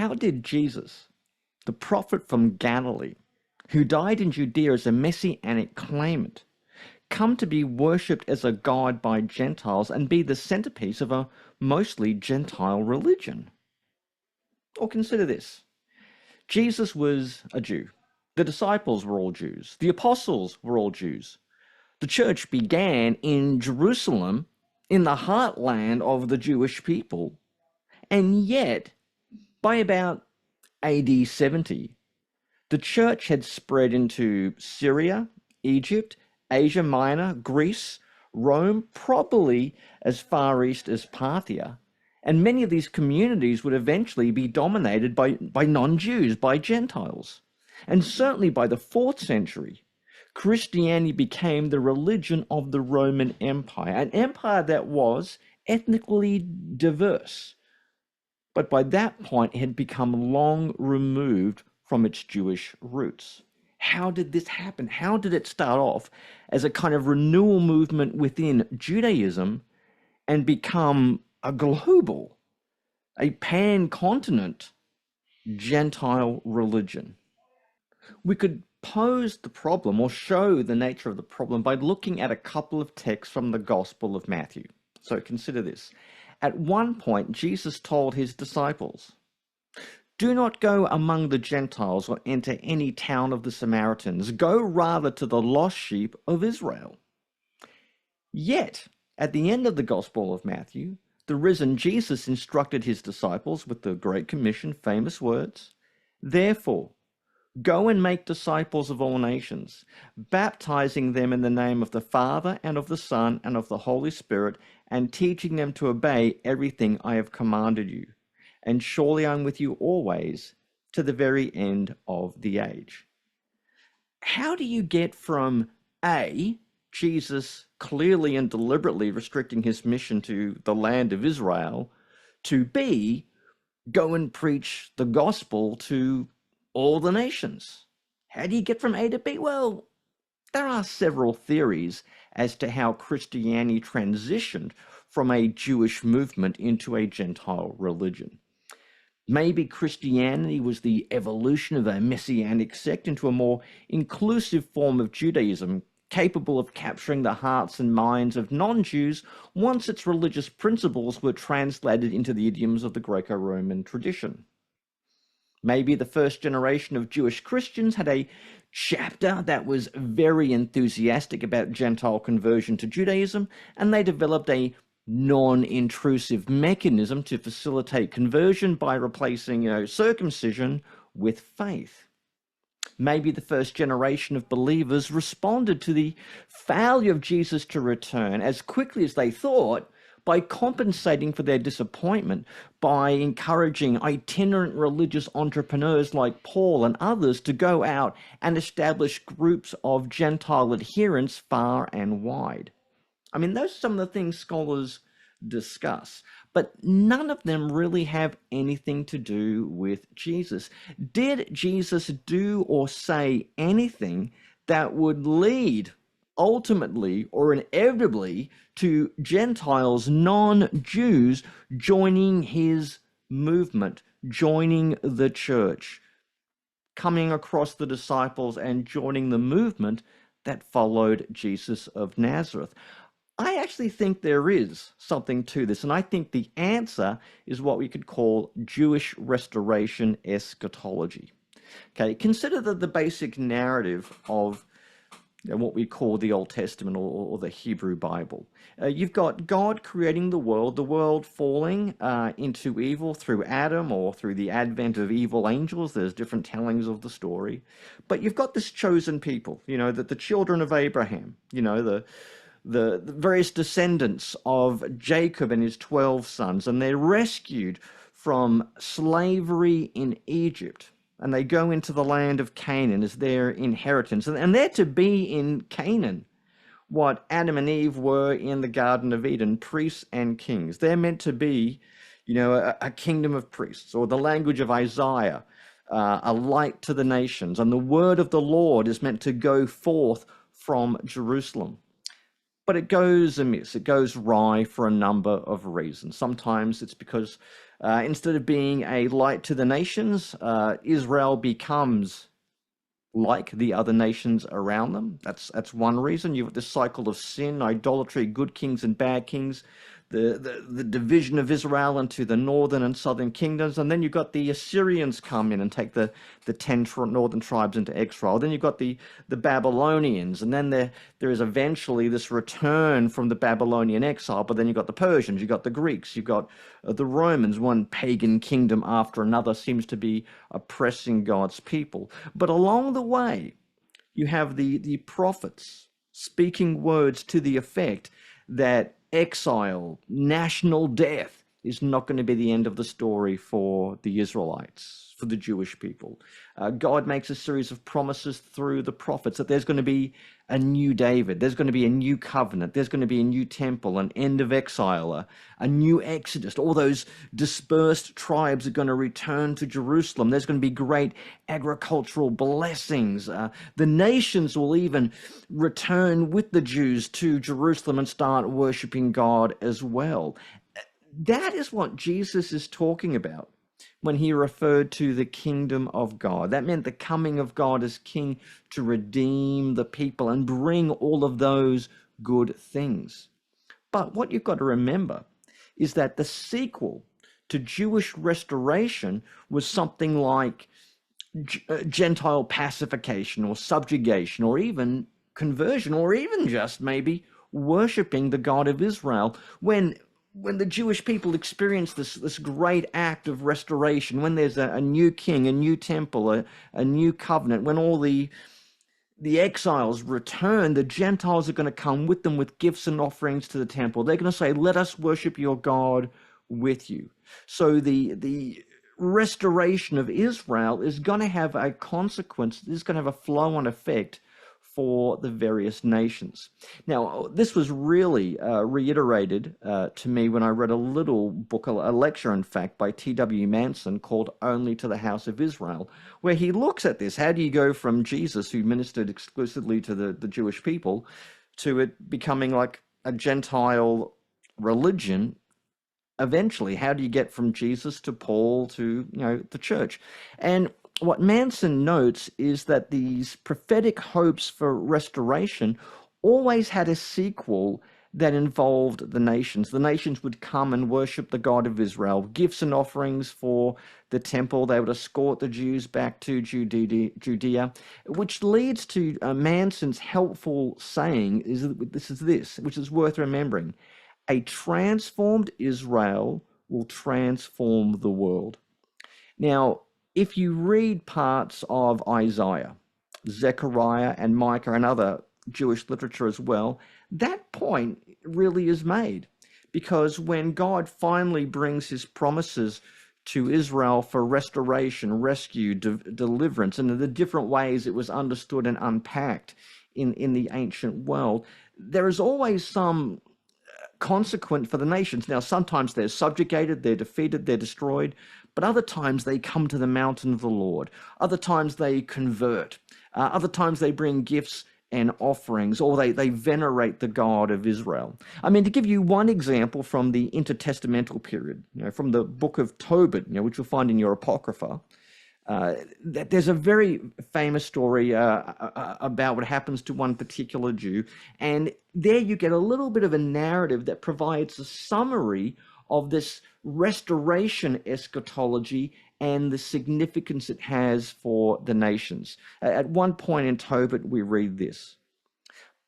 How did Jesus, the prophet from Galilee, who died in Judea as a messianic claimant, come to be worshipped as a god by Gentiles and be the centerpiece of a mostly Gentile religion? Or consider this. Jesus was a Jew. The disciples were all Jews. The apostles were all Jews. The church began in Jerusalem, in the heartland of the Jewish people. And yet, by about AD 70, the church had spread into Syria, Egypt, Asia Minor, Greece, Rome, probably as far east as Parthia. And many of these communities would eventually be dominated by non-Jews, by Gentiles. And certainly by the 4th century, Christianity became the religion of the Roman Empire, an empire that was ethnically diverse. But by that point, it had become long removed from its Jewish roots. How did this happen? How did it start off as a kind of renewal movement within Judaism and become a global, a pan-continent Gentile religion? We could pose the problem or show the nature of the problem by looking at a couple of texts from the Gospel of Matthew. So consider this. At one point, Jesus told his disciples, "Do not go among the Gentiles or enter any town of the Samaritans. Go rather to the lost sheep of Israel." Yet, at the end of the Gospel of Matthew, the risen Jesus instructed his disciples with the Great Commission, famous words, "Therefore, go and make disciples of all nations, baptizing them in the name of the Father and of the Son and of the Holy Spirit, and teaching them to obey everything I have commanded you. And surely I'm with you always to the very end of the age." How do you get from A, Jesus clearly and deliberately restricting his mission to the land of Israel, to B, go and preach the gospel to all the nations? How do you get from A to B? Well, there are several theories as to how Christianity transitioned from a Jewish movement into a Gentile religion. Maybe Christianity was the evolution of a messianic sect into a more inclusive form of Judaism, capable of capturing the hearts and minds of non-Jews once its religious principles were translated into the idioms of the Greco-Roman tradition. Maybe the first generation of Jewish Christians had a chapter that was very enthusiastic about Gentile conversion to Judaism, and they developed a non-intrusive mechanism to facilitate conversion by replacing, circumcision with faith. Maybe the first generation of believers responded to the failure of Jesus to return as quickly as they thought by compensating for their disappointment by encouraging itinerant religious entrepreneurs like Paul and others to go out and establish groups of Gentile adherents far and wide. I mean, those are some of the things scholars discuss, but none of them really have anything to do with Jesus. Did Jesus do or say anything that would lead ultimately or inevitably to Gentiles, non-Jews, joining his movement, joining the church, coming across the disciples and joining the movement that followed Jesus of Nazareth? I actually think there is something to this, and I think the answer is what we could call Jewish restoration eschatology. Okay, consider the basic narrative of what we call the Old Testament or the Hebrew Bible. You've got God creating the world falling into evil through Adam or through the advent of evil angels. There's different tellings of the story. But you've got this chosen people, that the children of Abraham, the various descendants of Jacob and his 12 sons, and they're rescued from slavery in Egypt. And they go into the land of Canaan as their inheritance. And they're to be in Canaan what Adam and Eve were in the Garden of Eden, priests and kings. They're meant to be, a kingdom of priests, or the language of Isaiah, a light to the nations. And the word of the Lord is meant to go forth from Jerusalem. But it goes amiss. It goes awry for a number of reasons. Sometimes it's because Instead of being a light to the nations, Israel becomes like the other nations around them. That's one reason. You've got this cycle of sin, idolatry, good kings and bad kings, the division of Israel into the northern and southern kingdoms, and then you've got the Assyrians come in and take the 10 northern tribes into exile. Then you've got the Babylonians, and then there is eventually this return from the Babylonian exile, but then you've got the Persians, you've got the Greeks, you've got the Romans. One pagan kingdom after another seems to be oppressing God's people. But along the way, you have the prophets speaking words to the effect that exile, national death is not going to be the end of the story for the Israelites, for the Jewish people. God makes a series of promises through the prophets that there's going to be a new David, there's going to be a new covenant, there's going to be a new temple, an end of exile, a new exodus. All those dispersed tribes are going to return to Jerusalem. There's going to be great agricultural blessings. The nations will even return with the Jews to Jerusalem and start worshiping God as well. That is what Jesus is talking about when he referred to the kingdom of God. That meant the coming of God as king to redeem the people and bring all of those good things. But what you've got to remember is that the sequel to Jewish restoration was something like Gentile pacification or subjugation or even conversion or even just maybe worshipping the God of Israel. When the Jewish people experience this great act of restoration, when there's a new king, a new temple, a new covenant, when all the exiles return, the Gentiles are going to come with them with gifts and offerings to the temple. They're going to say, let us worship your God with you. So the restoration of Israel is going to have a consequence, is going to have a flow-on effect for the various nations. Now, this was really reiterated to me when I read a little book, a lecture, in fact, by T.W. Manson called Only to the House of Israel, where he looks at this. How do you go from Jesus, who ministered exclusively to the Jewish people, to it becoming like a Gentile religion eventually? How do you get from Jesus to Paul to, the church? And what Manson notes is that these prophetic hopes for restoration always had a sequel that involved the nations. The nations would come and worship the God of Israel, gifts and offerings for the temple. They would escort the Jews back to Judea, which leads to Manson's helpful saying, which is worth remembering. A transformed Israel will transform the world. Now, if you read parts of Isaiah, Zechariah, and Micah, and other Jewish literature as well, that point really is made. Because when God finally brings his promises to Israel for restoration, rescue, deliverance, and the different ways it was understood and unpacked in the ancient world, there is always some consequent for the nations. Now, sometimes they're subjugated, they're defeated, they're destroyed, but other times they come to the mountain of the Lord. Other times they convert. Other times they bring gifts and offerings, or they venerate the God of Israel. I mean, to give you one example from the intertestamental period, from the book of Tobit, which you'll find in your Apocrypha, there's a very famous story about what happens to one particular Jew, and there you get a little bit of a narrative that provides a summary of this restoration eschatology and the significance it has for the nations. At one point in Tobit, we read this: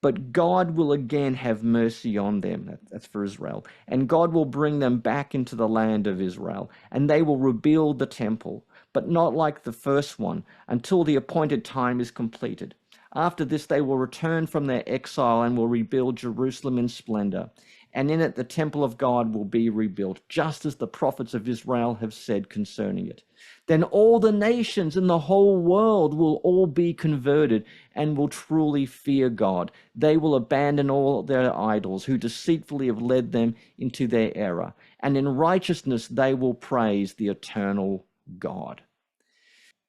but God will again have mercy on them. That's for Israel. And God will bring them back into the land of Israel, and they will rebuild the temple, but not like the first one, until the appointed time is completed. After this, they will return from their exile and will rebuild Jerusalem in splendor. And in it, the temple of God will be rebuilt, just as the prophets of Israel have said concerning it. Then all the nations in the whole world will all be converted and will truly fear God. They will abandon all their idols, who deceitfully have led them into their error. And in righteousness, they will praise the eternal God.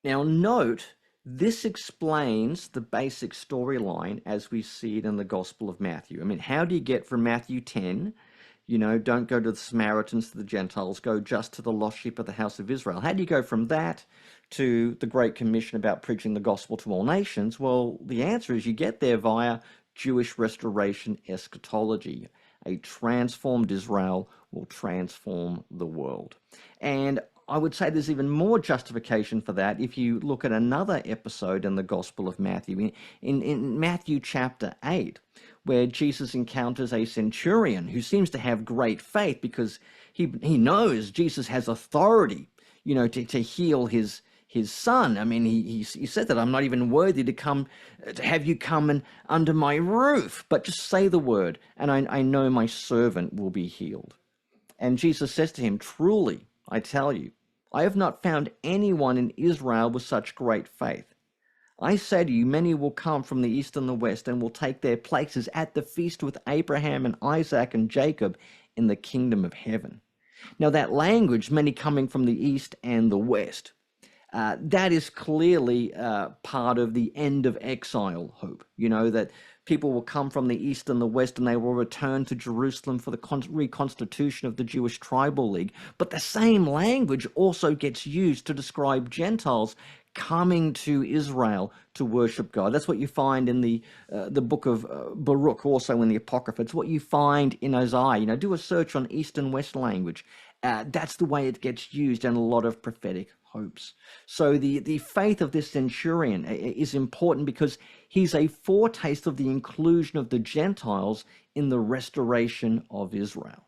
Now, note, this explains the basic storyline as we see it in the Gospel of Matthew. I mean, how do you get from Matthew 10, Don't go to the Samaritans, to the Gentiles, go just to the lost sheep of the house of Israel. How do you go from that to the Great Commission about preaching the gospel to all nations? Well, the answer is you get there via Jewish restoration eschatology. A transformed Israel will transform the world. And I would say there's even more justification for that if you look at another episode in the Gospel of Matthew, in Matthew chapter 8, where Jesus encounters a centurion who seems to have great faith because he knows Jesus has authority, to heal his son. I mean, he said that I'm not even worthy to have you come and under my roof, but just say the word, and I know my servant will be healed. And Jesus says to him, truly, I tell you, I have not found anyone in Israel with such great faith. I say to you, many will come from the east and the west and will take their places at the feast with Abraham and Isaac and Jacob in the kingdom of heaven. Now that language, many coming from the east and the west, that is clearly part of the end of exile hope, that people will come from the east and the west and they will return to Jerusalem for the reconstitution of the Jewish tribal league. But the same language also gets used to describe Gentiles coming to Israel to worship God. That's what you find in the book of Baruch, also in the Apocrypha. It's what you find in Isaiah. Do a search on East and West language. That's the way it gets used in a lot of prophetic hopes. So the faith of this centurion is important because he's a foretaste of the inclusion of the Gentiles in the restoration of Israel.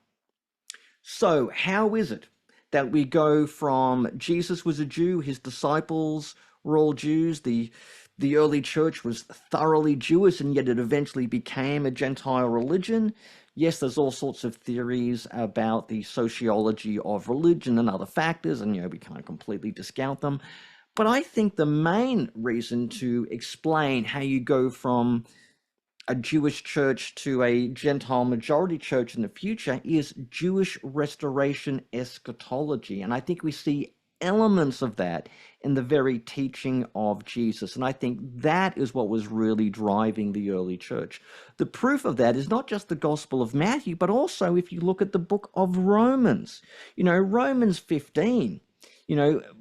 So how is it that we go from Jesus was a Jew, his disciples were all Jews, the early church was thoroughly Jewish, and yet it eventually became a Gentile religion? Yes, there's all sorts of theories about the sociology of religion and other factors, and we can't completely discount them. But I think the main reason to explain how you go from a Jewish church to a Gentile majority church in the future is Jewish restoration eschatology. And I think we see elements of that in the very teaching of Jesus. And I think that is what was really driving the early church. The proof of that is not just the Gospel of Matthew, but also if you look at the book of Romans. Romans 15,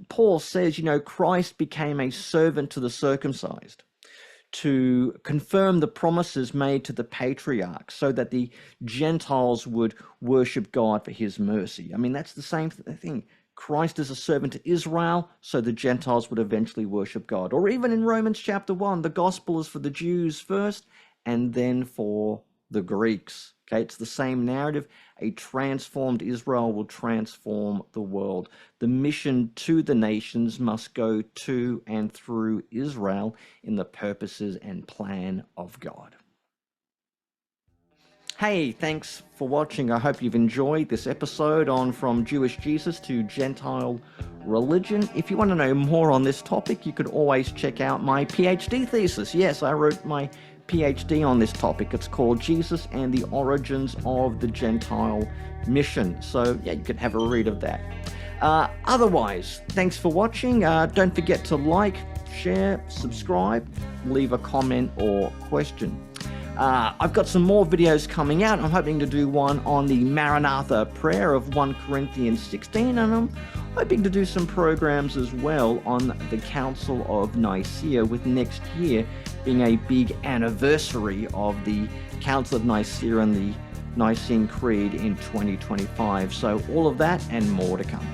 Paul says, Christ became a servant to the circumcised to confirm the promises made to the patriarchs so that the Gentiles would worship God for his mercy. I mean, that's the same thing. Christ is a servant to Israel, so the Gentiles would eventually worship God. Or even in Romans chapter 1, the gospel is for the Jews first and then for the Greeks. Okay, it's the same narrative. A transformed Israel will transform the world. The mission to the nations must go to and through Israel in the purposes and plan of God. Hey, thanks for watching. I hope you've enjoyed this episode on From Jewish Jesus to Gentile Religion. If you want to know more on this topic, you could always check out my PhD thesis. Yes, I wrote my PhD on this topic. It's called Jesus and the Origins of the Gentile Mission. So yeah, you can have a read of that. Otherwise, thanks for watching. Don't forget to like, share, subscribe, leave a comment or question. I've got some more videos coming out. I'm hoping to do one on the Maranatha prayer of 1 Corinthians 16, and I'm hoping to do some programs as well on the Council of Nicaea, with next year being a big anniversary of the Council of Nicaea and the Nicene Creed in 2025. So all of that and more to come.